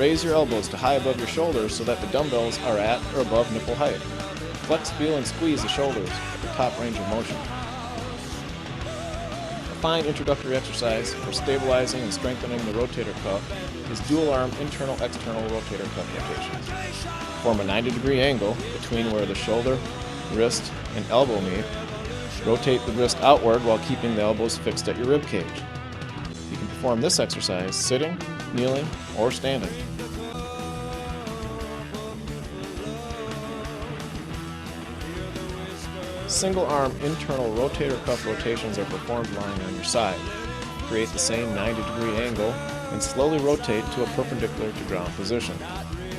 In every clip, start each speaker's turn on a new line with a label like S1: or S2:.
S1: Raise your elbows to high above your shoulders so that the dumbbells are at or above nipple height. Flex, feel, and squeeze the shoulders at the top range of motion. A fine introductory exercise for stabilizing and strengthening the rotator cuff is dual-arm internal-external rotator cuff rotations. Form a 90-degree angle between where the shoulder, wrist, and elbow meet. Rotate the wrist outward while keeping the elbows fixed at your rib cage. You can perform this exercise sitting, kneeling, or standing. Single-arm internal rotator cuff rotations are performed lying on your side. Create the same 90-degree angle and slowly rotate to a perpendicular to ground position.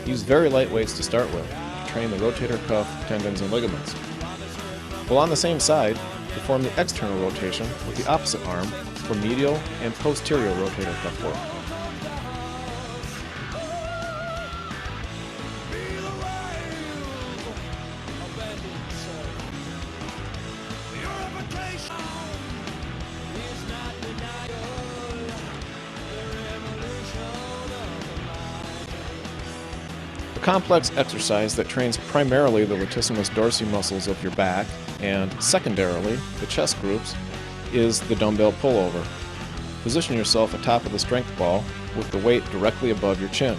S1: Use very light weights to start with to train the rotator cuff, tendons, and ligaments. While on the same side, perform the external rotation with the opposite arm for medial and posterior rotator cuff work. A complex exercise that trains primarily the latissimus dorsi muscles of your back and secondarily the chest groups is the dumbbell pullover. Position yourself atop of the strength ball with the weight directly above your chin.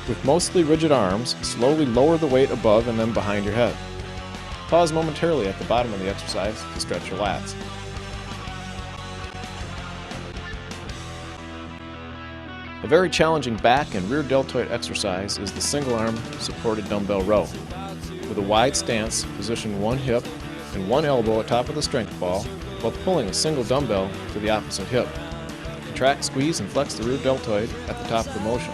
S1: With mostly rigid arms, slowly lower the weight above and then behind your head. Pause momentarily at the bottom of the exercise to stretch your lats. A very challenging back and rear deltoid exercise is the single-arm supported dumbbell row. With a wide stance, position one hip and one elbow atop of the strength ball while pulling a single dumbbell to the opposite hip. Contract, squeeze, and flex the rear deltoid at the top of the motion.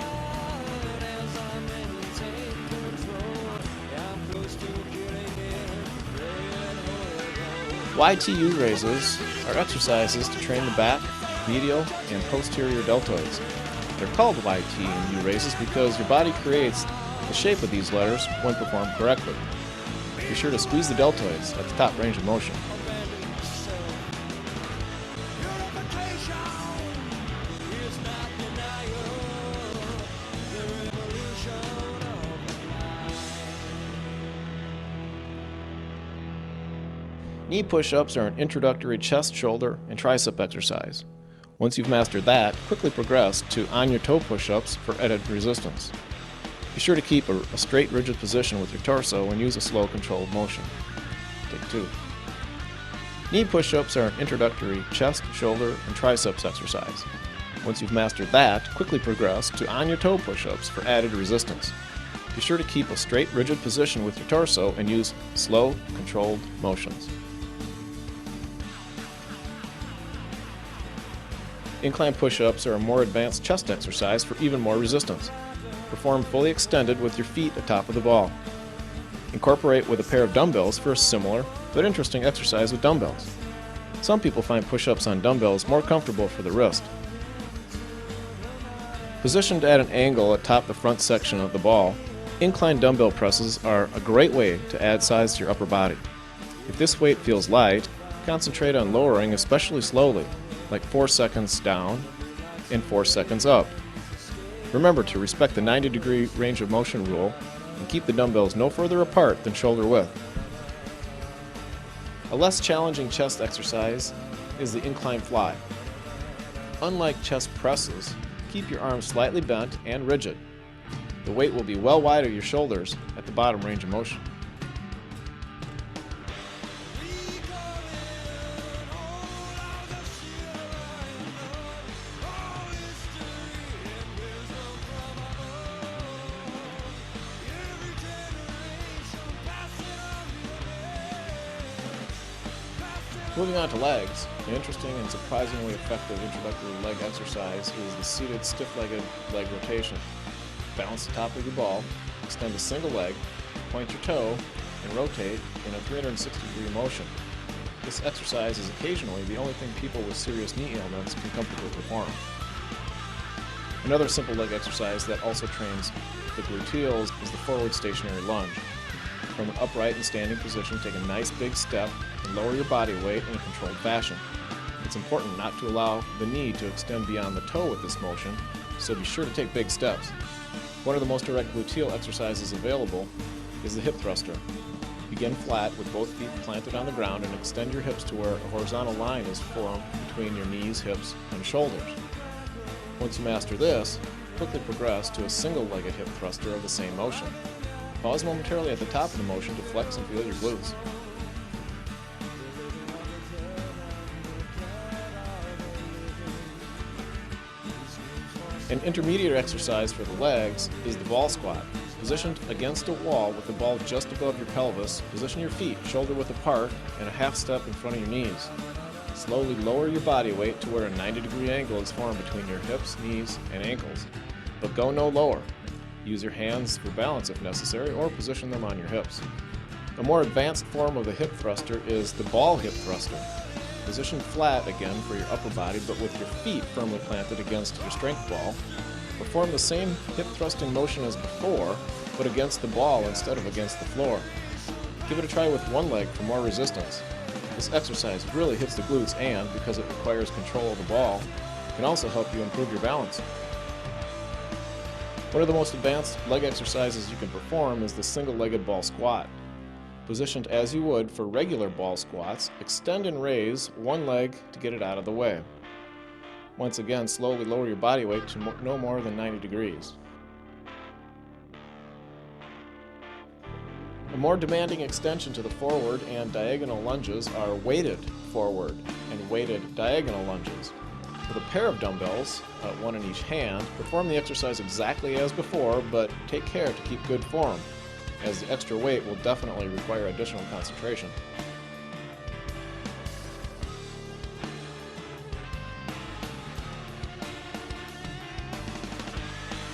S1: YTU raises are exercises to train the back, medial, and posterior deltoids. They're called YT and U raises because your body creates the shape of these letters when performed correctly. Be sure to squeeze the deltoids at the top range of motion. Knee push-ups are an introductory chest, shoulder, and tricep exercise. Once you've mastered that, quickly progress to on-your-toe push-ups for added resistance. Be sure to keep a straight, rigid position with your torso and use a slow, controlled motion. Take 2. Knee push-ups are an introductory chest, shoulder, and triceps exercise. Once you've mastered that, quickly progress to on-your-toe push-ups for added resistance. Be sure to keep a straight, rigid position with your torso and use slow, controlled motions. Incline push-ups are a more advanced chest exercise for even more resistance. Perform fully extended with your feet atop of the ball. Incorporate with a pair of dumbbells for a similar but interesting exercise with dumbbells. Some people find push-ups on dumbbells more comfortable for the wrist. Positioned at an angle atop the front section of the ball, incline dumbbell presses are a great way to add size to your upper body. If this weight feels light, concentrate on lowering especially slowly, like 4 seconds down and 4 seconds up. Remember to respect the 90-degree range of motion rule and keep the dumbbells no further apart than shoulder width. A less challenging chest exercise is the incline fly. Unlike chest presses, keep your arms slightly bent and rigid. The weight will be well wide of your shoulders at the bottom range of motion. Moving on to legs, an interesting and surprisingly effective introductory leg exercise is the seated stiff-legged leg rotation. Balance the top of your ball, extend a single leg, point your toe, and rotate in a 360-degree motion. This exercise is occasionally the only thing people with serious knee ailments can comfortably perform. Another simple leg exercise that also trains the gluteals is the forward stationary lunge. From an upright and standing position, take a nice big step and lower your body weight in a controlled fashion. It's important not to allow the knee to extend beyond the toe with this motion, so be sure to take big steps. One of the most direct gluteal exercises available is the hip thruster. Begin flat with both feet planted on the ground and extend your hips to where a horizontal line is formed between your knees, hips, and shoulders. Once you master this, quickly progress to a single-legged hip thruster of the same motion. Pause momentarily at the top of the motion to flex and feel your glutes. An intermediate exercise for the legs is the ball squat. Positioned against a wall with the ball just above your pelvis, position your feet shoulder-width apart and a half step in front of your knees. Slowly lower your body weight to where a 90-degree angle is formed between your hips, knees, and ankles. But go no lower. Use your hands for balance if necessary, or position them on your hips. A more advanced form of the hip thruster is the ball hip thruster. Position flat again for your upper body, but with your feet firmly planted against your strength ball. Perform the same hip thrusting motion as before, but against the ball instead of against the floor. Give it a try with one leg for more resistance. This exercise really hits the glutes and, because it requires control of the ball, can also help you improve your balance. One of the most advanced leg exercises you can perform is the single-legged ball squat. Positioned as you would for regular ball squats, extend and raise one leg to get it out of the way. Once again, slowly lower your body weight to no more than 90 degrees. A more demanding extension to the forward and diagonal lunges are weighted forward and weighted diagonal lunges. With a pair of dumbbells, one in each hand, perform the exercise exactly as before, but take care to keep good form, as the extra weight will definitely require additional concentration.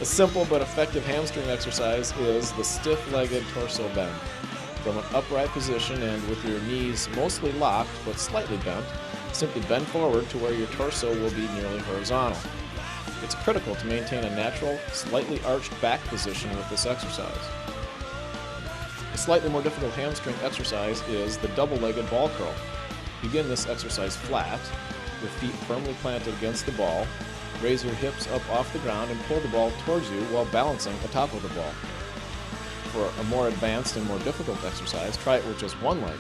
S1: A simple but effective hamstring exercise is the stiff-legged torso bend. From an upright position and with your knees mostly locked but slightly bent, simply bend forward to where your torso will be nearly horizontal. It's critical to maintain a natural, slightly arched back position with this exercise. A slightly more difficult hamstring exercise is the double-legged ball curl. Begin this exercise flat, with feet firmly planted against the ball. Raise your hips up off the ground and pull the ball towards you while balancing atop of the ball. For a more advanced and more difficult exercise, try it with just one leg.